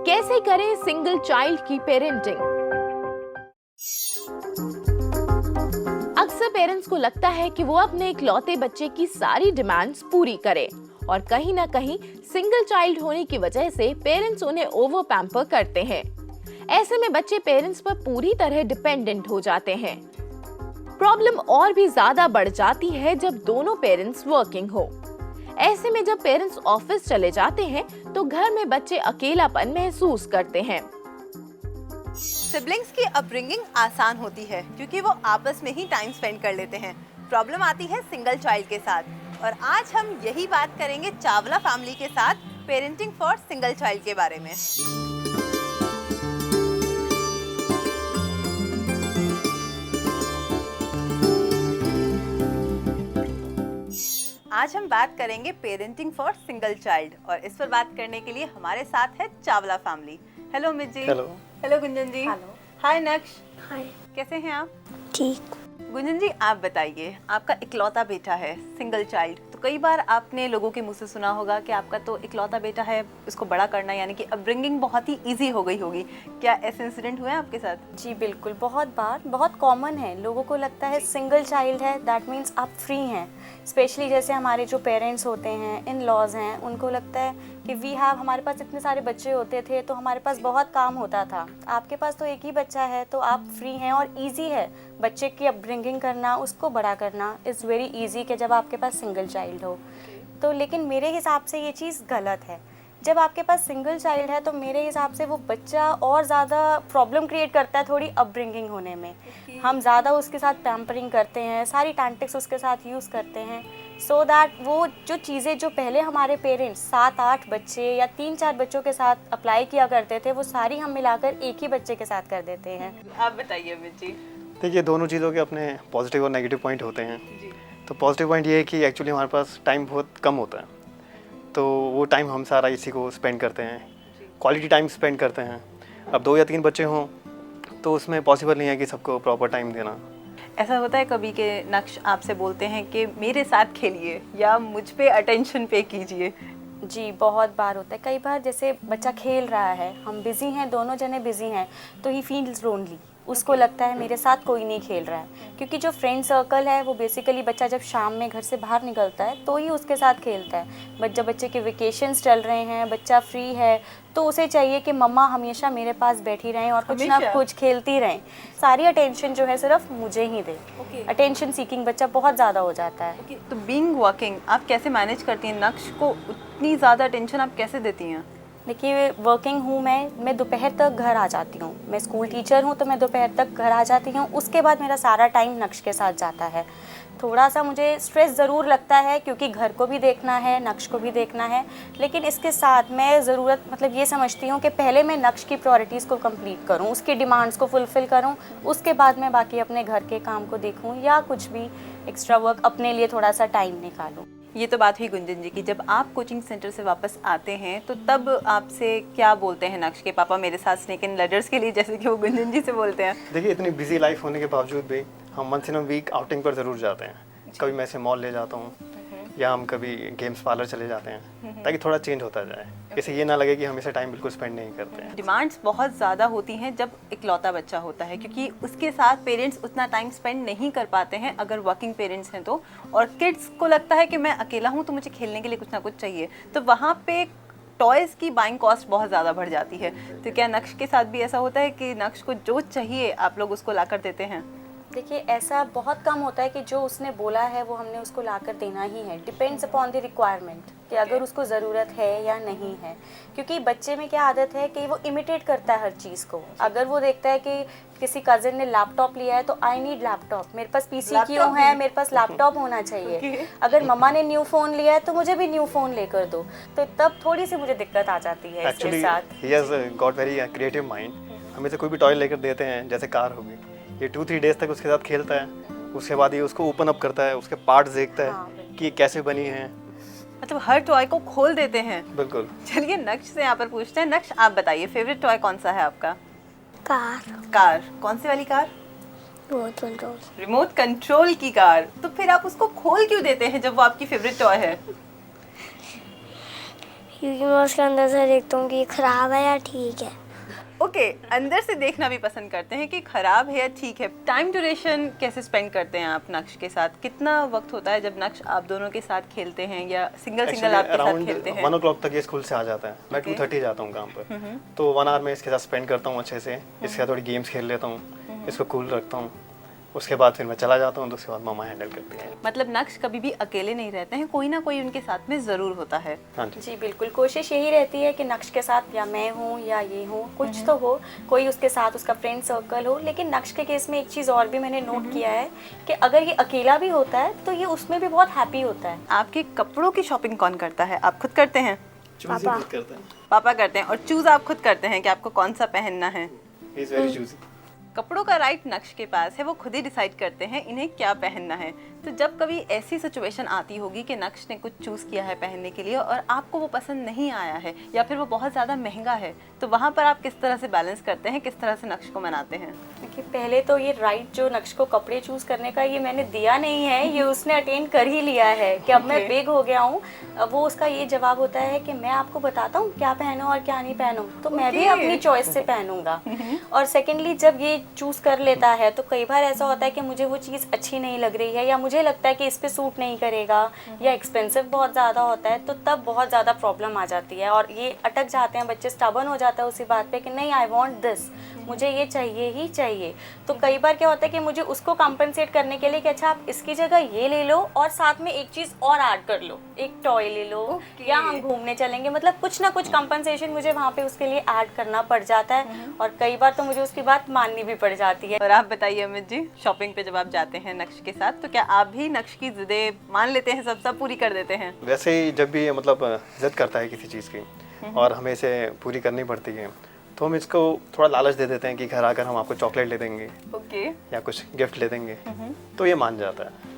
कैसे करें single child की पेरेंटिंग। अक्सर पेरेंट्स को लगता है कि वो अपने इकलौते बच्चे की सारी डिमांड्स पूरी करें और कहीं ना कहीं सिंगल चाइल्ड होने की वजह से पेरेंट्स उन्हें ओवर पैम्पर करते हैं। ऐसे में बच्चे पेरेंट्स पर पूरी तरह डिपेंडेंट हो जाते हैं। प्रॉब्लम और भी ज्यादा बढ़ जाती है जब दोनों पेरेंट्स वर्किंग हो। ऐसे में जब पेरेंट्स ऑफिस चले जाते हैं तो घर में बच्चे अकेलापन महसूस करते हैं। सिबलिंग्स की अपब्रिंगिंग आसान होती है क्योंकि वो आपस में ही टाइम स्पेंड कर लेते हैं। प्रॉब्लम आती है सिंगल चाइल्ड के साथ और आज हम यही बात करेंगे चावला फैमिली के साथ पेरेंटिंग फॉर सिंगल चाइल्ड के बारे में। आज हम बात करेंगे पेरेंटिंग फॉर सिंगल चाइल्ड और इस पर बात करने के लिए हमारे साथ है Chawla family. Hello Amit ji. Hello. Hello Gunjan जी। हेलो। हाय नक्श। हाय। कैसे हैं आप? ठीक। गुंजन जी आप बताइए, आपका इकलौता बेटा है, सिंगल चाइल्ड, तो कई बार आपने लोगों के मुंह से सुना होगा कि आपका तो इकलौता बेटा है, इसको बड़ा करना यानी कि अपब्रिंगिंग बहुत ही इजी हो गई होगी। क्या ऐसे इंसिडेंट हुए हैं आपके साथ? जी बिल्कुल, बहुत बार, बहुत कॉमन है। लोगों को लगता है सिंगल चाइल्ड है दैट मीन्स आप फ्री हैं। स्पेशली जैसे हमारे जो पेरेंट्स होते हैं, इन लॉज हैं, उनको लगता है कि वी हैव, हमारे पास इतने सारे बच्चे होते थे तो हमारे पास बहुत काम होता था। आपके पास तो एक ही बच्चा है तो आप फ्री हैं और ईजी है बच्चे की अपब्रिंगिंग करना, उसको बड़ा करना इज़ वेरी ईजी कि जब आपके पास सिंगल चाइल्ड हो तो। लेकिन मेरे हिसाब से ये चीज़ गलत है। जब आपके पास सिंगल चाइल्ड है तो मेरे हिसाब से वो बच्चा और ज़्यादा प्रॉब्लम क्रिएट करता है थोड़ी अपब्रिंगिंग होने में। हम ज़्यादा उसके साथ पैम्परिंग करते हैं, सारी टैक्टिक्स उसके साथ यूज़ करते हैं सो दैट वो जो चीज़ें जो पहले हमारे पेरेंट्स 7-8 बच्चे या 3-4 बच्चों के साथ अप्लाई किया करते थे वो सारी हम मिलाकर एक ही बच्चे के साथ कर देते हैं। आप बताइए अमित जी। देखिए, दोनों चीज़ों के अपने पॉजिटिव और नेगेटिव पॉइंट होते हैं। तो पॉजिटिव पॉइंट ये है कि एक्चुअली हमारे पास टाइम बहुत कम होता है, तो वो टाइम हम सारा इसी को स्पेंड करते हैं, क्वालिटी टाइम स्पेंड करते हैं। अब 2 या 3 बच्चे हों तो उसमें पॉसिबल नहीं है कि सबको प्रॉपर टाइम देना। ऐसा होता है कभी के नक्श आपसे बोलते हैं कि मेरे साथ खेलिए या मुझ पे अटेंशन पे कीजिए? जी बहुत बार होता है। कई बार जैसे बच्चा खेल रहा है, हम बिज़ी हैं, दोनों जने बिज़ी हैं, तो ही फील्स लोनली। उसको लगता है मेरे साथ कोई नहीं खेल रहा है, क्योंकि जो फ्रेंड सर्कल है वो बेसिकली बच्चा जब शाम में घर से बाहर निकलता है तो ही उसके साथ खेलता है। बट जब बच्चे के वेकेशंस चल रहे हैं, बच्चा फ्री है, तो उसे चाहिए कि मम्मा हमेशा मेरे पास बैठी रहें और कुछ ना कुछ खेलती रहें। सारी अटेंशन जो है सिर्फ मुझे ही दे। अटेंशन सीकिंग बच्चा बहुत ज़्यादा हो जाता है। तो बीइंग वर्किंग आप कैसे मैनेज करती हैं? नक्श को उतनी ज़्यादा अटेंशन आप कैसे देती हैं? देखिए, वर्किंग हूँ मैं दोपहर तक घर आ जाती हूँ। मैं स्कूल टीचर हूँ तो मैं दोपहर तक घर आ जाती हूँ। उसके बाद मेरा सारा टाइम नक्श के साथ जाता है। थोड़ा सा मुझे स्ट्रेस ज़रूर लगता है क्योंकि घर को भी देखना है, नक्श को भी देखना है, लेकिन इसके साथ मैं ज़रूरत मतलब ये समझती हूँ कि पहले मैं नक्श की प्रायोरिटीज़ को कंप्लीट करूँ, उसकी डिमांड्स को फुलफ़िल करूँ, उसके बाद मैं बाकी अपने घर के काम को देखूँ या कुछ भी एक्स्ट्रा वर्क अपने लिए थोड़ा सा टाइम निकालूँ। ये तो बात हुई गुंजन जी की। जब आप कोचिंग सेंटर से वापस आते हैं तो तब आपसे क्या बोलते हैं नक्श के पापा मेरे साथ स्नेक एंड लैडर्स के लिए, जैसे कि वो गुंजन जी से बोलते हैं? देखिए, इतनी बिजी लाइफ होने के बावजूद भी हम once in a week outing पर ज़रूर जाते हैं। कभी मैं ऐसे मॉल ले जाता हूँ या हम कभी गेम्स पार्लर चले जाते हैं ताकि थोड़ा चेंज होता जाए, इससे ये ना लगे कि हम इसे टाइम बिल्कुल स्पेंड नहीं करते हैं। डिमांड्स बहुत ज़्यादा होती हैं जब इकलौता बच्चा होता है क्योंकि उसके साथ पेरेंट्स उतना टाइम स्पेंड नहीं कर पाते हैं अगर वर्किंग पेरेंट्स हैं तो, और किड्स को लगता है कि मैं अकेला हूँ तो मुझे खेलने के लिए कुछ ना कुछ चाहिए, तो वहाँ पे टॉयज़ की बाइंग कॉस्ट बहुत ज़्यादा बढ़ जाती है। तो क्या नक्श के साथ भी ऐसा होता है कि नक्श को जो चाहिए आप लोग उसको ला कर देते हैं? देखिए, ऐसा बहुत कम होता है कि जो उसने बोला है वो हमने उसको लाकर देना ही है। डिपेंड्स अपॉन द रिक्वायरमेंट कि अगर उसको ज़रूरत है या नहीं है, क्योंकि बच्चे में क्या आदत है कि वो इमिटेट करता है हर चीज़ को। अगर वो देखता है कि किसी कज़न ने लैपटॉप लिया है तो आई नीड लैपटॉप, मेरे पास पीसी क्यों है, मेरे पास लैपटॉप होना चाहिए। अगर मम्मा ने न्यू फ़ोन लिया है तो मुझे भी न्यू फ़ोन लेकर दो, तो तब थोड़ी सी मुझे दिक्कत आ जाती है इसके साथ। He has got very creative mind. हम इसे कोई भी टॉय लेकर देते हैं, जैसे कार होगी, ये 2-3 डेज तक उसके साथ खेलता है, उसके बाद ये उसको ओपन अप करता है, उसके पार्ट्स देखता है कि कैसे बनी है। मतलब हर टॉय को खोल देते हैं। बिल्कुल। चलिए नक्श से यहाँ पर पूछते हैं। नक्श आप बताइए, फेवरेट टॉय कौन सा है आपका? कार। कौन सी वाली car? Remote control. Remote control की कार। तो फिर आप उसको खोल क्यों देते हैं जब वो आपकी फेवरेट टॉय है? क्योंकि मैं उसके अंदर से देखता हूँ कि ये खराब है या ठीक है। ओके, अंदर से देखना भी पसंद करते हैं कि खराब है या ठीक है। टाइम ड्यूरेशन कैसे स्पेंड करते हैं आप नक्श के साथ? कितना वक्त होता है जब नक्श आप दोनों के साथ खेलते हैं या सिंगल सिंगल आपके साथ खेलते हैं? 1 o'clock तक ये स्कूल से आ जाता है। मैं 2:30 जाता हूँ काम पर, तो 1 hour में इसके साथ स्पेंड करता हूँ अच्छे से। इसके साथ थोड़ी गेम्स खेल लेता हूँ, इसको कूल रखता हूँ। उसके बाद फिर मैं चला जाता हूँ, तो उसके बाद मामा हैंडल करती है। मतलब नक्श कभी भी अकेले नहीं रहते हैं, कोई ना कोई उनके साथ में ज़रूर होता है। हाँ जी। जी बिल्कुल, कोशिश यही रहती है कि नक्श के साथ या मैं हूँ या ये हूँ, कुछ तो हो, कोई उसके साथ उसका फ्रेंड सर्कल हो। लेकिन नक्श के केस में एक चीज़ और भी मैंने नोट किया है कि अगर ये अकेला भी होता है तो ये उसमें भी बहुत हैप्पी होता है। आपके कपड़ों की शॉपिंग कौन करता है? आप खुद करते हैं? पापा। करते हैं। पापा करते हैं। और चूज आप खुद करते हैं कि आपको कौन सा पहनना है? He is very choosy। कपड़ों का राइट नक्श के पास है, वो खुद ही डिसाइड करते हैं इन्हें क्या पहनना है। तो जब कभी ऐसी सिचुएशन आती होगी कि नक्श ने कुछ चूज़ किया है पहनने के लिए और आपको वो पसंद नहीं आया है या फिर वो बहुत ज़्यादा महंगा है, तो वहाँ पर आप किस तरह से बैलेंस करते हैं, किस तरह से नक्श को मनाते हैं? देखिए, पहले तो ये राइट जो नक्श को कपड़े चूज़ करने का ये मैंने दिया नहीं है, ये उसने अटेंड कर ही लिया है कि अब मैं बिग हो गया हूँ। वो उसका ये जवाब होता है कि मैं आपको बताता हूँ क्या पहनो और क्या नहीं पहनो, तो मैं भी अपनी चॉइस से पहनूंगा। और सेकेंडली, जब ये चूज़ कर लेता है तो कई बार ऐसा होता है कि मुझे वो चीज़ अच्छी नहीं लग रही है या मुझे लगता है कि इस पे सूट नहीं करेगा या एक्सपेंसिव बहुत ज़्यादा होता है, तो तब बहुत ज़्यादा प्रॉब्लम आ जाती है और ये अटक जाते हैं बच्चे, स्टबर्न हो जाता है उसी बात पे कि नहीं, आई वांट दिस, मुझे ये चाहिए ही चाहिए। तो कई बार क्या होता है कि मुझे उसको कॉम्पेंसेट करने के लिए कि अच्छा आप इसकी जगह ये ले लो और साथ में एक चीज़ और ऐड कर लो, एक टॉय ले लो या हम घूमने चलेंगे, मतलब कुछ ना कुछ कंपनसेशन मुझे वहाँ पे उसके लिए ऐड करना पड़ जाता है और कई बार तो मुझे उसकी बात माननी भी पड़ जाती है। और आप बताइए अमित जी, शॉपिंग पे जब आप जाते हैं नक्श के साथ, तो क्या आप भी नक्श की जिदें मान लेते हैं, सब पूरी कर देते हैं? वैसे ही जब भी मतलब जिद करता है किसी चीज़ की और हमें इसे पूरी करनी पड़ती है, तो हम इसको थोड़ा लालच दे देते हैं कि घर आकर हम आपको चॉकलेट ले देंगे ओके। या कुछ गिफ्ट ले देंगे, तो ये मान जाता है।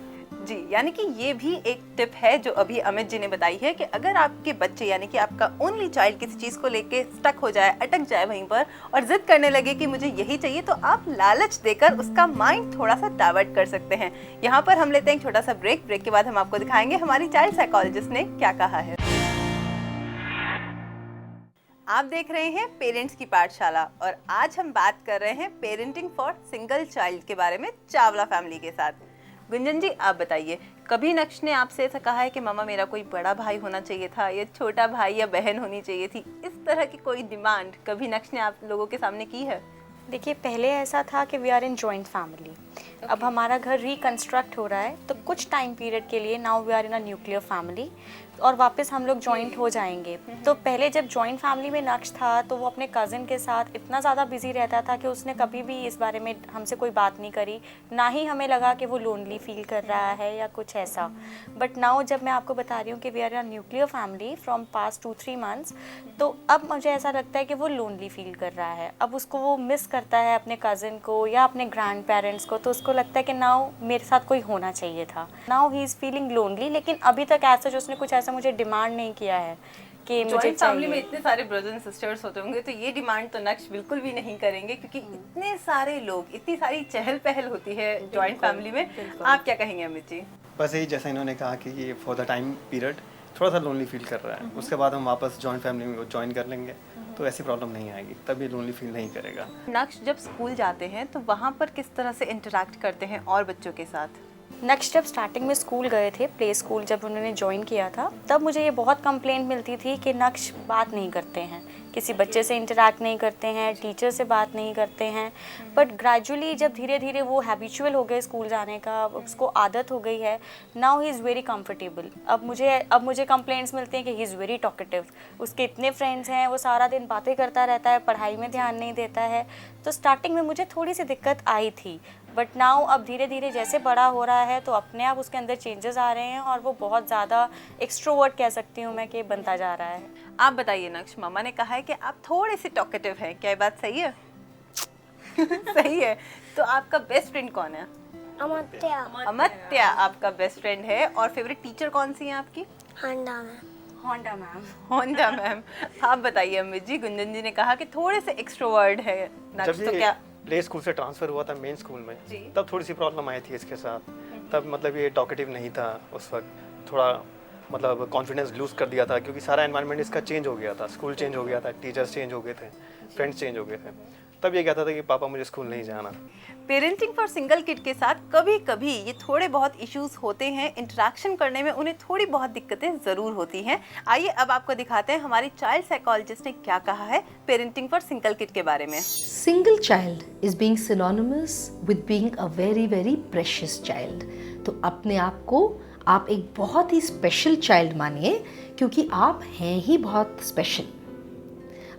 जी, यानी कि ये भी एक टिप है जो अभी अमित जी ने बताई है कि अगर आपके बच्चे यानी कि आपका ओनली चाइल्ड किसी चीज़ को लेके स्टक हो जाए, अटक जाए वहीं पर और जिद करने लगे कि मुझे यही चाहिए, तो आप लालच देकर उसका माइंड थोड़ा सा डाइवर्ट कर सकते हैं। यहाँ पर हम लेते हैं एक छोटा सा ब्रेक के बाद हम आपको दिखाएंगे हमारी चाइल्ड साइकोलॉजिस्ट ने क्या कहा है। आप देख रहे हैं पेरेंट्स की पाठशाला और आज हम बात कर रहे हैं पेरेंटिंग फॉर सिंगल चाइल्ड के बारे में चावला फैमिली के साथ। गुंजन जी, आप बताइए, कभी नक्श ने आपसे ऐसा कहा है कि मामा मेरा कोई बड़ा भाई होना चाहिए था या छोटा भाई या बहन होनी चाहिए थी, इस तरह की कोई डिमांड कभी नक्श ने आप लोगों के सामने की है? देखिए, पहले ऐसा था कि we are in joint family. अब हमारा घर रिकंस्ट्रक्ट हो रहा है तो कुछ टाइम पीरियड के लिए now we are in a nuclear family और वापस हम लोग जॉइंट हो जाएंगे। तो पहले जब जॉइंट फैमिली में नक्श था तो वो अपने कज़न के साथ इतना ज़्यादा बिजी रहता था कि उसने कभी भी इस बारे में हमसे कोई बात नहीं करी, ना ही हमें लगा कि वो लोनली फील कर रहा है या कुछ ऐसा। बट नाउ जब मैं आपको बता रही हूँ कि we are a nuclear family from past 2-3 months, तो अब मुझे ऐसा लगता है कि वो लोनली फील कर रहा है। अब उसको वो मिस करता है अपने कज़न को या अपने ग्रैंड पेरेंट्स को, तो उसको लगता है कि नाउ मेरे साथ कोई होना चाहिए था। Now he is feeling lonely, लेकिन अभी तक ऐसा जो उसने कुछ ऐसा मुझे डिमांड नहीं किया है कि मुझे फैमिली में चाहिए। इतने सारे ब्रदर्स एंड सिस्टर्स होते होंगे तो ये डिमांड तो नक्श बिल्कुल भी नहीं करेंगे, क्योंकि इतने सारे लोग, इतनी सारी चहल पहल होती है जॉइंट फैमिली में। आप क्या कहेंगे अमित जी? बस यही, जैसा इन्होंने कहा कि ये फॉर द टाइम पीरियड थोड़ा सा लोनली फील कर रहा है, उसके बाद हम वापस जॉइंट फैमिली में ज्वाइन कर लेंगे तो ऐसी प्रॉब्लम नहीं आएगी, तब ये लोनली फील नहीं करेगा। नक्श जब स्कूल जाते हैं तो वहाँ पर किस तरह से इंटरेक्ट करते हैं और बच्चों के साथ? नक्श जब स्टार्टिंग में स्कूल गए थे, प्ले स्कूल जब उन्होंने ज्वाइन किया था, तब मुझे ये बहुत कंप्लेंट मिलती थी कि नक्श बात नहीं करते हैं, किसी बच्चे से इंटरेक्ट नहीं करते हैं, टीचर से बात नहीं करते हैं। बट ग्रेजुअली जब धीरे धीरे वो हैबिचुअल हो गए स्कूल जाने का, उसको आदत हो गई है, now he is very comfortable. अब मुझे कंप्लेंट्स मिलते हैं कि ही इज़ वेरी टॉकेटिव, उसके इतने फ्रेंड्स हैं, वो सारा दिन बातें करता रहता है, पढ़ाई में ध्यान नहीं देता है। तो स्टार्टिंग में मुझे थोड़ी सी दिक्कत आई थी, बट नाउ अब धीरे धीरे जैसे बड़ा हो रहा है तो अपने आप उसके अंदर चेंजेस आ रहे हैं और वो बहुत ज़्यादा एक्सट्रोवर्ट कह सकती हूँ मैं कि बनता जा रहा है। आप बताइए नक्श, मामा ने कहा है कि आप थोड़े से टॉकेटिव हैं, क्या ये बात सही है? सही है। तो आपका बेस्ट फ्रेंड कौन है? अमत्या। अमत्या आपका बेस्ट फ्रेंड है। और फेवरेट टीचर कौन सी है आपकी? हांडा में। Honda ma'am. Honda ma'am. आप बताइए अमित जी, गुंजन जी ने कहा कि थोड़े से एक्सट्रोवर्ट है नक्श, तो क्या? प्ले स्कूल से ट्रांसफर हुआ था मेन स्कूल में, तब थोड़ी सी प्रॉब्लम आई थी इसके साथ। तब मतलब ये टॉकेटिव नहीं था उस वक्त, थोड़ा मतलब कॉन्फिडेंस लूज़ कर दिया था, क्योंकि सारा एनवायरनमेंट इसका चेंज हो गया था, स्कूल चेंज हो गया था, टीचर्स चेंज हो गए थे, फ्रेंड्स चेंज हो गए थे। तब ये कहता था कि पापा मुझे स्कूल नहीं जाना। पेरेंटिंग फॉर सिंगल किड के साथ कभी कभी ये थोड़े बहुत इश्यूज होते हैं, इंटरेक्शन करने में उन्हें थोड़ी बहुत दिक्कतें ज़रूर होती हैं। आइए अब आपको दिखाते हैं हमारी चाइल्ड साइकोलॉजिस्ट ने क्या कहा है पेरेंटिंग फॉर सिंगल किड के बारे में। Single child is being synonymous with being a very very precious child। तो अपने आप को आप एक बहुत ही स्पेशल चाइल्ड मानिए, क्योंकि आप हैं ही बहुत स्पेशल।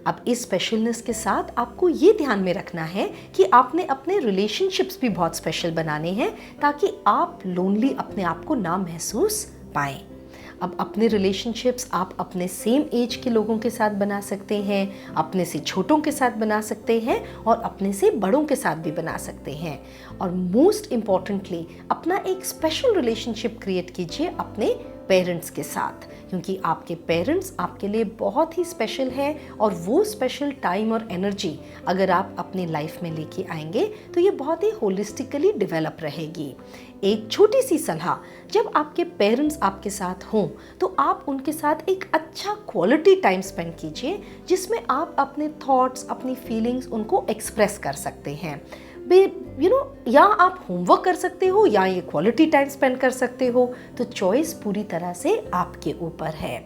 अब इस स्पेशलनेस के साथ आपको ये ध्यान में रखना है कि आपने अपने रिलेशनशिप्स भी बहुत स्पेशल बनाने हैं, ताकि आप लोनली अपने आप को ना महसूस पाएं। अब अपने रिलेशनशिप्स आप अपने सेम एज के लोगों के साथ बना सकते हैं, अपने से छोटों के साथ बना सकते हैं और अपने से बड़ों के साथ भी बना सकते हैं। और मोस्ट इम्पॉर्टेंटली अपना एक स्पेशल रिलेशनशिप क्रिएट कीजिए अपने पेरेंट्स के साथ, क्योंकि आपके पेरेंट्स आपके लिए बहुत ही स्पेशल है। और वो स्पेशल टाइम और एनर्जी अगर आप अपनी लाइफ में लेके आएंगे तो ये बहुत ही होलिस्टिकली डेवलप रहेगी। एक छोटी सी सलाह, जब आपके पेरेंट्स आपके साथ हों तो आप उनके साथ एक अच्छा क्वालिटी टाइम स्पेंड कीजिए, जिसमें आप अपने थॉट्स, अपनी फीलिंग्स उनको एक्सप्रेस कर सकते हैं। या आप होमवर्क कर सकते हो या ये क्वालिटी टाइम स्पेंड कर सकते हो, तो चॉइस पूरी तरह से आपके ऊपर है।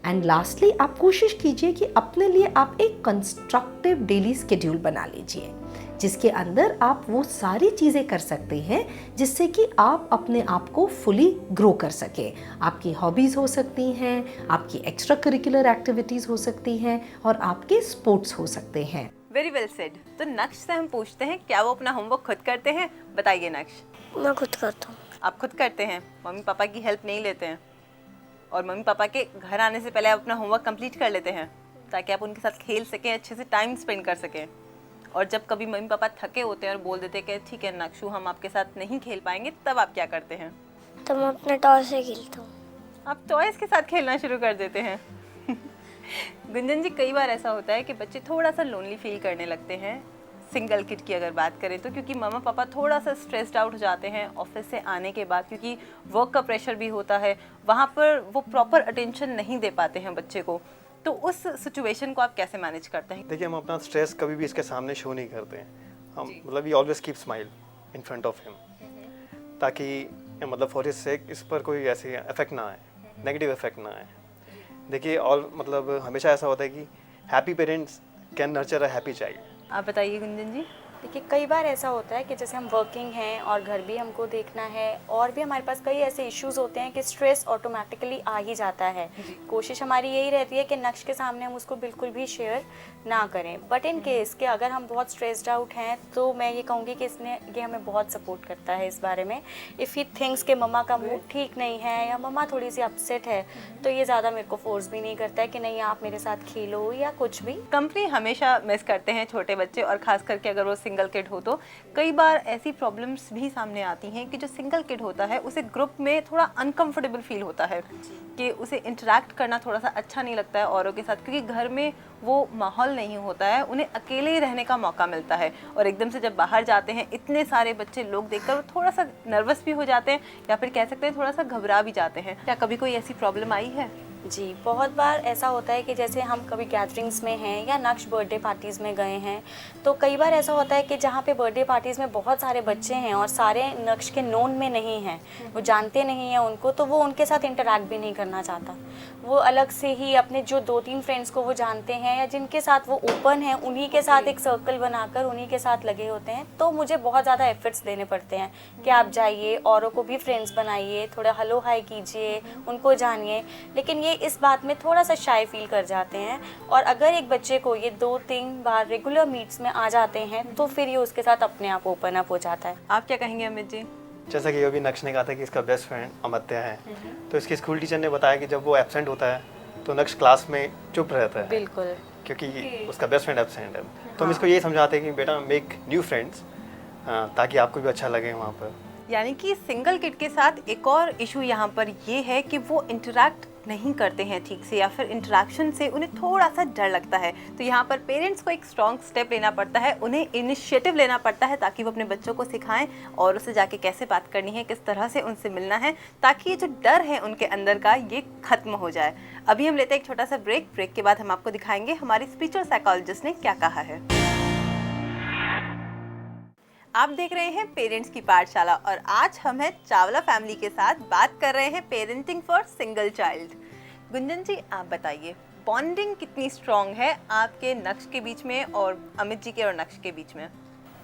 एंड लास्टली आप कोशिश कीजिए कि अपने लिए आप एक कंस्ट्रक्टिव डेली स्केड्यूल बना लीजिए, जिसके अंदर आप वो सारी चीज़ें कर सकते हैं जिससे कि आप अपने आप को फुली ग्रो कर सके। आपकी हॉबीज़ हो सकती हैं, आपकी एक्स्ट्रा करिकुलर एक्टिविटीज़ हो सकती हैं और आपके स्पोर्ट्स हो सकते हैं। Very well said. तो नक्श से हम पूछते हैं क्या वो अपना होमवर्क खुद करते हैं? बताइए नक्श। मैं खुद करता हूँ। आप खुद करते हैं, मम्मी पापा की हेल्प नहीं लेते हैं? और मम्मी पापा के घर आने से पहले आप अपना होमवर्क कंप्लीट कर लेते हैं ताकि आप उनके साथ खेल सकें, अच्छे से टाइम स्पेंड कर सकें? और जब कभी मम्मी पापा थके होते हैं और बोल देते हैं कि ठीक है नक्शु हम आपके साथ नहीं खेल पाएंगे, तब आप क्या करते हैं? तो मैं अपने टॉय से खेलता हूँ। आप टॉयज के साथ खेलना शुरू कर देते हैं। गुंजन जी, कई बार ऐसा होता है कि बच्चे थोड़ा सा लोनली फील करने लगते हैं, सिंगल किड की अगर बात करें तो, क्योंकि मम्मा पापा थोड़ा सा स्ट्रेस्ड आउट हो जाते हैं ऑफिस से आने के बाद, क्योंकि वर्क का प्रेशर भी होता है, वहाँ पर वो प्रॉपर अटेंशन नहीं दे पाते हैं बच्चे को। तो उस सिचुएशन को आप कैसे मैनेज करते हैं? देखिए, हम अपना स्ट्रेस कभी भी इसके सामने शो नहीं करते हैं। हम मतलब we always keep smile in front of him, ताकि मतलब फॉर हिज सेक इस पर कोई ऐसे इफेक्ट ना आए, नेगेटिव इफेक्ट ना आए। देखिए और मतलब हमेशा ऐसा होता है कि happy parents can nurture a happy child. आप बताइए गुंजन जी। देखिए कई बार ऐसा होता है कि जैसे हम वर्किंग हैं और घर भी हमको देखना है और भी हमारे पास कई ऐसे इश्यूज होते हैं कि स्ट्रेस ऑटोमेटिकली आ ही जाता है। कोशिश हमारी यही रहती है कि नक्श के सामने हम उसको बिल्कुल भी शेयर ना करें, बट इन केस कि अगर हम बहुत स्ट्रेस्ड आउट हैं तो मैं ये कहूँगी कि ये हमें बहुत सपोर्ट करता है इस बारे में। इफ़ ही थिंक्स कि मम्मा का मूड ठीक नहीं है या मम्मा थोड़ी सी अपसेट है, तो ये ज़्यादा मेरे को फोर्स भी नहीं करता है कि नहीं आप मेरे साथ खेलो या कुछ भी। कंपनी हमेशा मिस करते हैं छोटे बच्चे, और खास करके अगर वो सिंगल किड हो तो कई बार ऐसी प्रॉब्लम्स भी सामने आती हैं कि जो सिंगल किड होता है उसे ग्रुप में थोड़ा अनकंफर्टेबल फील होता है, कि उसे इंटरेक्ट करना थोड़ा सा अच्छा नहीं लगता है औरों के साथ, क्योंकि घर में वो माहौल नहीं होता है, उन्हें अकेले ही रहने का मौका मिलता है। और एकदम से जब बाहर जाते हैं इतने सारे बच्चे लोग देखकर वो थोड़ा सा नर्वस भी हो जाते हैं, या फिर कह सकते हैं थोड़ा सा घबरा भी जाते हैं। क्या कभी कोई ऐसी प्रॉब्लम आई है? जी बहुत बार ऐसा होता है कि जैसे हम कभी गैदरिंग्स में हैं या नक्श बर्थडे पार्टीज़ में गए हैं, तो कई बार ऐसा होता है कि जहाँ पे बर्थडे पार्टीज़ में बहुत सारे बच्चे हैं और सारे नक्श के नोन में नहीं हैं, वो जानते नहीं हैं उनको, तो वो उनके साथ इंटरेक्ट भी नहीं करना चाहता। वो अलग से ही अपने जो 2-3 फ्रेंड्स को वो जानते हैं या जिनके साथ वो ओपन है उन्हीं के साथ एक सर्कल बनाकर उन्हीं के साथ लगे होते हैं। तो मुझे बहुत ज़्यादा एफर्ट्स देने पड़ते हैं कि आप जाइए, औरों को भी फ्रेंड्स बनाइए, थोड़ा हेलो हाय कीजिए, उनको जानिए। लेकिन ये इस बात में थोड़ा सा शाय फील कर जाते हैं, और अगर एक बच्चे को ये 2-3 बार रेगुलर मीट्स में आ जाते हैं तो फिर ये उसके साथ अपने आप ओपन अप हो जाता है। आप क्या कहेंगे अमित जी? जैसा कि अभी नक्श ने कहा था कि इसका बेस्ट फ्रेंड अमत्या है, तो इसकी स्कूल टीचर ने बताया कि जब वो एब्सेंट होता है तो नक्श क्लास में चुप रहता है, बिल्कुल, क्योंकि उसका बेस्ट फ्रेंड एब्सेंट है। तो हम इसको ये समझाते हैं कि बेटा मेक न्यू फ्रेंड्स, ताकि आपको भी अच्छा लगे वहाँ पर। यानी कि सिंगल किड के साथ एक और इशू यहाँ पर ये है कि वो इंटरेक्ट नहीं करते हैं ठीक से या फिर इंटरेक्शन से उन्हें थोड़ा सा डर लगता है, तो यहाँ पर पेरेंट्स को एक स्ट्रॉन्ग स्टेप लेना पड़ता है, उन्हें इनिशिएटिव लेना पड़ता है ताकि वो अपने बच्चों को सिखाएं और उससे जाके कैसे बात करनी है, किस तरह से उनसे मिलना है, ताकि ये जो डर है उनके अंदर का ये खत्म हो जाए। अभी हम लेते हैं एक छोटा सा ब्रेक के बाद हम आपको दिखाएंगे हमारी स्पीच और साइकोलॉजिस्ट ने क्या कहा है। आप देख रहे हैं पेरेंट्स की पाठशाला और आज हम हैं चावला फैमिली के साथ बात कर रहे हैं parenting for single child. Gunjan ji, आप बताइए बॉन्डिंग कितनी स्ट्रॉन्ग है आपके नक्श के बीच में और अमित जी के और नक्श के बीच में?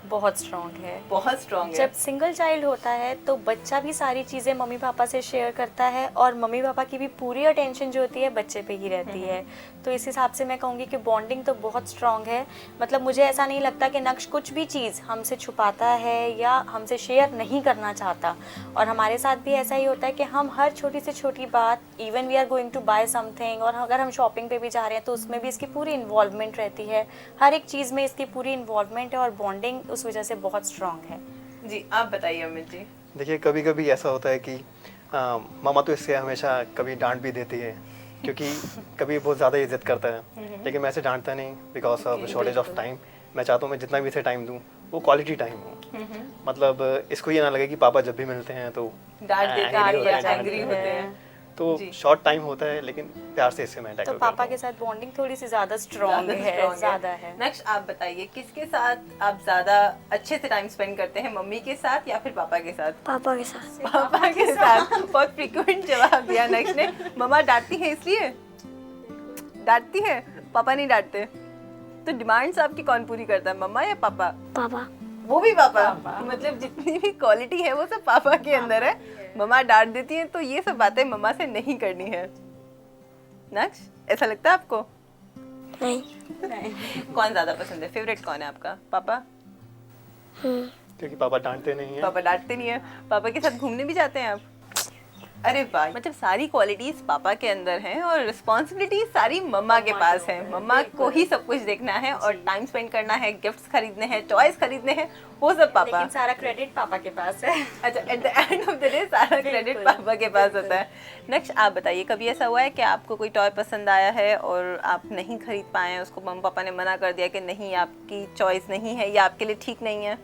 बहुत स्ट्रॉन्ग है। बहुत स्ट्रॉन्ग है। जब सिंगल चाइल्ड होता है तो बच्चा भी सारी चीज़ें मम्मी पापा से शेयर करता है और मम्मी पापा की भी पूरी अटेंशन जो होती है बच्चे पे ही रहती है। तो इस हिसाब से मैं कहूँगी कि बॉन्डिंग तो बहुत स्ट्रॉन्ग है। मतलब मुझे ऐसा नहीं लगता कि नक्श कुछ भी चीज़ हमसे छुपाता है या हमसे शेयर नहीं करना चाहता। और हमारे साथ भी ऐसा ही होता है कि हम हर छोटी से छोटी बात, even we are going to buy something, और अगर हम शॉपिंग पे भी जा रहे हैं तो उसमें भी इसकी पूरी इन्वॉल्वमेंट रहती है। हर एक चीज़ में इसकी पूरी इन्वॉल्वमेंट है और बॉन्डिंग उस वजह से बहुत स्ट्रॉन्ग है। जी, आप बताइए अमित जी। देखिए, कभी कभी ऐसा होता है कि मामा तो इससे हमेशा कभी डांट भी देती है क्योंकि कभी बहुत ज़्यादा इज्जत करता है, लेकिन मैं ऐसे डांटता नहीं because of shortage of time. मैं चाहता हूँ मैं जितना भी इसे टाइम दूँ वो क्वालिटी टाइम हो। मतलब इसको ये ना लगे कि पापा जब भी मिलते हैं तो डांट देते हैं, एंग्री होते हैं। तो शॉर्ट टाइम होता है लेकिन प्यार से इससे मैं टैकल तो पापा के साथ बॉन्डिंग थोड़ी सी ज़्यादा स्ट्रॉन्ग है, ज़्यादा है। नेक्स्ट आप बताइए किसके साथ आप ज़्यादा अच्छे से टाइम स्पेंड करते हैं, मम्मी के साथ या फिर पापा के साथ? पापा के साथ। पापा के साथ। बहुत फ्रीक्वेंट जवाब दिया नेक्स्ट ने। मम्मा डांटती है इसलिए? डांटती है, पापा नहीं डांटते? तो डिमांड्स आपकी कौन पूरी करता है, मम्मा या पापा? पापा। वो भी पापा। मतलब जितनी भी क्वालिटी है वो सब पापा के अंदर है। मम्मा डांट देती है तो ये सब बातें मम्मा से नहीं करनी है। नक्श, ऐसा लगता है आपको? नहीं। कौन ज्यादा पसंद है, फेवरेट कौन है आपका? पापा? क्योंकि पापा डांटते नहीं हैं। पापा डांटते नहीं है। पापा के साथ घूमने भी जाते हैं आप? अरे वाह, मतलब सारी क्वालिटीज पापा के अंदर हैं और रिस्पॉन्सिबिलिटी सारी मम्मा के पास है। मम्मा को ही सब कुछ देखना है और टाइम स्पेंड करना है, गिफ्ट्स खरीदने हैं, टॉयज खरीदने हैं, वो सब पापा। लेकिन सारा क्रेडिट पापा के पास है। अच्छा, at the end of the day सारा क्रेडिट पापा के पास होता है। नेक्स्ट आप बताइए, कभी ऐसा हुआ है कि आपको कोई टॉय पसंद आया है और आप नहीं खरीद पाए हैं, उसको मम्मी पापा ने मना कर दिया कि नहीं आपकी चॉइस नहीं है या आपके लिए ठीक नहीं है?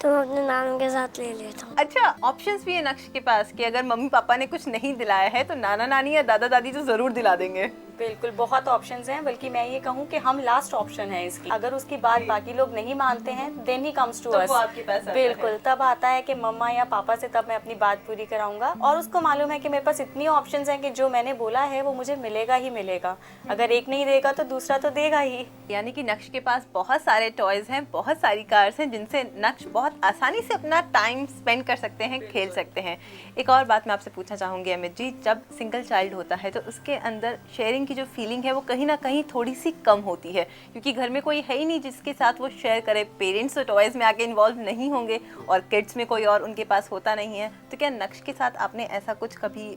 तो मैं अपने नानू के साथ ले लेता हूँ। अच्छा, ऑप्शंस भी है नक्श के पास कि अगर मम्मी पापा ने कुछ नहीं दिलाया है तो नाना नानी या दादा दादी तो जरूर दिला देंगे। बिल्कुल, बहुत ऑप्शंस हैं, बल्कि मैं ये कहूँ कि हम लास्ट ऑप्शन है इसकी। अगर उसकी बात बाकी लोग नहीं मानते हैं then he comes to us. वो आपके पास आता है। बिल्कुल, तब आता है कि मम्मा या पापा से, तब मैं अपनी बात पूरी कराऊंगा। और उसको मालूम है कि मेरे पास इतनी ऑप्शंस हैं कि जो मैंने बोला है वो मुझे मिलेगा ही मिलेगा। अगर एक नहीं देगा तो दूसरा तो देगा ही। यानी कि नक्श के पास बहुत सारे टॉयज हैं, बहुत सारी कार्स हैं जिनसे नक्श बहुत आसानी से अपना टाइम स्पेंड कर सकते हैं, खेल सकते हैं। एक और बात मैं आपसे पूछना चाहूँगी अमित जी, जब सिंगल चाइल्ड होता है तो उसके अंदर शेयरिंग की जो फीलिंग है वो कहीं ना कहीं थोड़ी सी कम होती है, क्योंकि घर में कोई है ही नहीं जिसके साथ वो शेयर करे। पेरेंट्स तो टॉयज में आके इन्वॉल्व नहीं होंगे और किड्स में कोई और उनके पास होता नहीं है। तो क्या नक्श के साथ आपने ऐसा कुछ कभी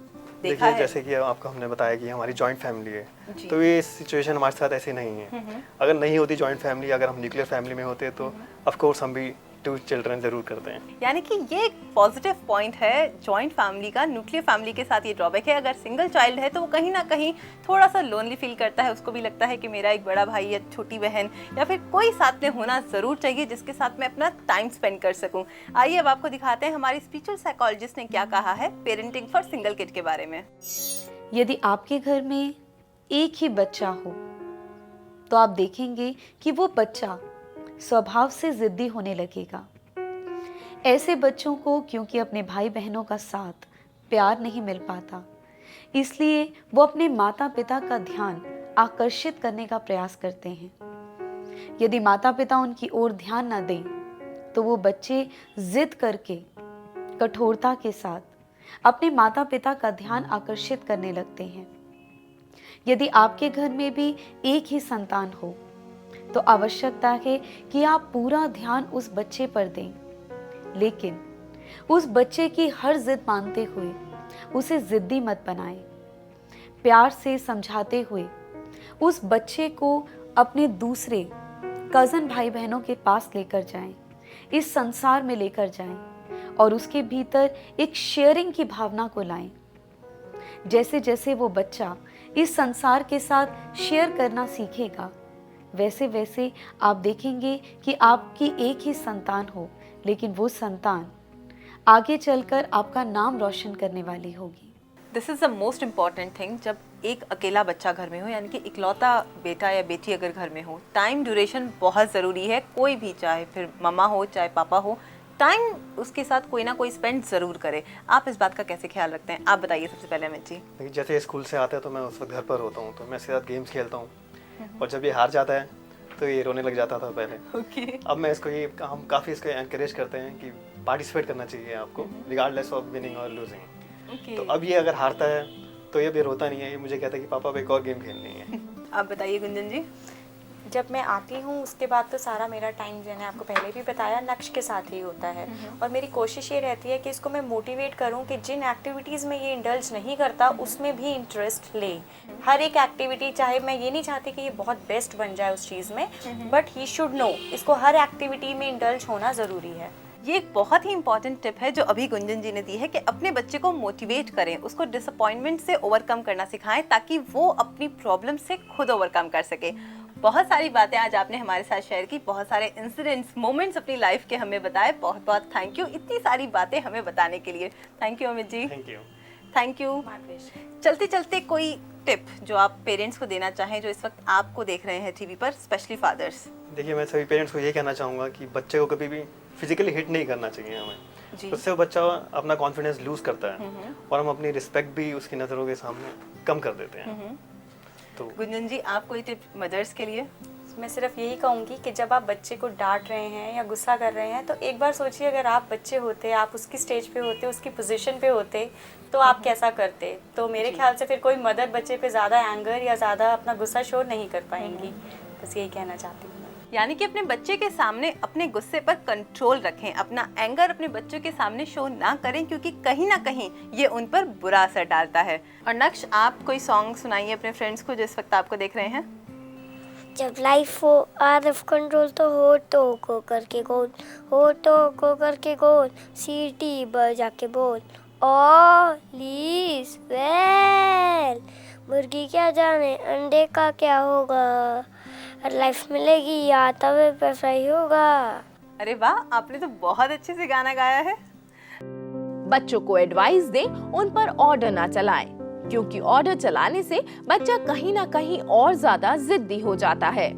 देखा है? जैसे कि आपको हमने बताया कि हमारी जॉइंट फैमिली है, तो ये सिचुएशन हमारे साथ ऐसी नहीं है। अगर नहीं होती जॉइंट फैमिली, अगर हम न्यूक्लियर फैमिली में होते तो ऑफ कोर्स हम भी 2 चिल्ड्रन जरूर करते हैं। यानी कि ये एक पॉजिटिव पॉइंट है जॉइंट फैमिली का। न्यूक्लियर फैमिली के साथ ये ड्रॉबैक है, अगर सिंगल चाइल्ड है तो वो कहीं ना कहीं थोड़ा सा लोनली फील करता है। उसको भी लगता है कि मेरा एक बड़ा भाई या छोटी बहन या फिर कोई साथ में होना ज़रूर चाहिए जिसके साथ मैं अपना टाइम स्पेंड कर सकूं। आइए अब आपको दिखाते हैं हमारी स्पीच और साइकोलॉजिस्ट ने क्या कहा है पेरेंटिंग फॉर सिंगल किड के बारे में। यदि आपके घर में एक ही बच्चा हो तो आप देखेंगे कि वो बच्चा स्वभाव से जिद्दी होने लगेगा। ऐसे बच्चों को क्योंकि अपने भाई बहनों का साथ, प्यार नहीं मिल पाता, इसलिए वो अपने माता पिता का ध्यान आकर्षित करने का प्रयास करते हैं। यदि माता पिता उनकी ओर ध्यान न दें तो वो बच्चे जिद करके कठोरता के साथ अपने माता पिता का ध्यान आकर्षित करने लगते हैं। यदि आपके घर में भी एक ही संतान हो तो आवश्यकता है कि आप पूरा ध्यान उस बच्चे पर दें, लेकिन उस बच्चे की हर जिद मानते हुए उसे जिद्दी मत बनाएं। प्यार से समझाते हुए उस बच्चे को अपने दूसरे कज़न भाई बहनों के पास लेकर जाएं, इस संसार में लेकर जाएं और उसके भीतर एक शेयरिंग की भावना को लाएं। जैसे जैसे वो बच्चा इस संसार के साथ शेयर करना सीखेगा, वैसे वैसे आप देखेंगे कि आपकी एक ही संतान हो, लेकिन वो संतान आगे चलकर आपका नाम रोशन करने वाली होगी। This is the most important thing. जब एक अकेला बच्चा घर में हो, यानी कि इकलौता बेटा या बेटी अगर घर में हो, टाइम ड्यूरेशन बहुत ज़रूरी है। कोई भी, चाहे फिर मम्मा हो चाहे पापा हो, टाइम उसके साथ कोई ना कोई स्पेंड ज़रूर करे। आप इस बात का कैसे ख्याल रखते हैं? आप बताइए सबसे पहले अमित जी। देखिए, जैसे स्कूल से आता है तो मैं उस वक्त घर पर होता हूँ, तो मैं इसके साथ गेम्स खेलता हूँ, और जब ये हार जाता है तो ये रोने लग जाता था पहले। ओके। अब मैं इसको ये हम काफ़ी इसको एनकरेज करते हैं कि पार्टिसिपेट करना चाहिए आपको, रिगार्डलेस ऑफ विनिंग और लूजिंग। ओके। तो अब ये अगर हारता है तो ये भी रोता नहीं है, ये मुझे कहता है कि पापा अब एक और गेम खेलनी है। आप बताइए गुंजन जी। जब मैं आती हूँ उसके बाद तो सारा मेरा टाइम, जो मैंने आपको पहले भी बताया, नक्श के साथ ही होता है। और मेरी कोशिश ये रहती है कि इसको मैं मोटिवेट करूँ कि जिन एक्टिविटीज़ में ये इंडल्ज नहीं करता उसमें भी इंटरेस्ट ले। हर एक एक्टिविटी, चाहे मैं ये नहीं चाहती कि ये बहुत बेस्ट बन जाए उस चीज़ में, बट ही शुड नो, इसको हर एक्टिविटी में इंडल्ज होना ज़रूरी है। ये एक बहुत ही इंपॉर्टेंट टिप है जो अभी गुंजन जी ने दी है कि अपने बच्चे को मोटिवेट करें, उसको डिसअपॉइंटमेंट से ओवरकम करना सिखाएं ताकि वो अपनी प्रॉब्लम से खुद ओवरकम कर सके। बहुत सारी बातें आज आपने हमारे साथ शेयर की, बहुत सारे इंसिडेंट्स, मोमेंट्स अपनी लाइफ के हमें बताए। बहुत बहुत थैंक यू इतनी सारी बातें हमें बताने के लिए। Thank you Amit ji. Thank you. Thank you. चलते चलते कोई टिप जो आप पेरेंट्स को देना चाहें जो इस वक्त आपको देख रहे हैं टीवी पर, स्पेशली फादर्स? देखिए, मैं सभी पेरेंट्स को ये कहना चाहूँगा कि बच्चे को कभी भी फिजिकली हिट नहीं करना चाहिए हमें। जी। उससे वो बच्चा अपना कॉन्फिडेंस लूज करता है, और हम अपनी रिस्पेक्ट भी उसकी नज़रों के सामने कम कर देते हैं। तो गुंजन जी, आप कोई टिप मदर्स के लिए? मैं सिर्फ यही कहूँगी कि जब आप बच्चे को डांट रहे हैं या गुस्सा कर रहे हैं तो एक बार सोचिए, अगर आप बच्चे होते, आप उसकी स्टेज पे होते, उसकी पोजीशन पे होते, तो आप कैसा करते। तो मेरे ख्याल से फिर कोई मदर बच्चे पे ज़्यादा एंगर या ज़्यादा अपना गुस्सा शो नहीं कर पाएंगी। बस यही कहना चाहती हूँ। यानी कि अपने बच्चे के सामने अपने गुस्से पर कंट्रोल रखें, अपना एंगर अपने बच्चों के सामने शो ना करें, क्योंकि कहीं ना कहीं ये उन पर बुरा असर डालता है। और नक्श, आप कोई सॉन्ग सुनाइए अपने फ्रेंड्स को जो इस वक्त आपको देख रहे हैं। जब लाइफ हो आउट ऑफ कंट्रोल तो होठों को करके गोल, होठों को करके गोल, सीटी बजा के बोल, ऑल इज वेल। मुर्गी क्या जाने अंडे का क्या होगा, लाइफ मिलेगी या तवे पे फ्राई होगा। अरे वाह, आपने तो बहुत अच्छे से गाना गाया है। बच्चों को एडवाइस दें, उन पर ऑर्डर ना चलाएं, क्योंकि ऑर्डर चलाने से बच्चा कहीं ना कहीं और ज्यादा जिद्दी हो जाता है।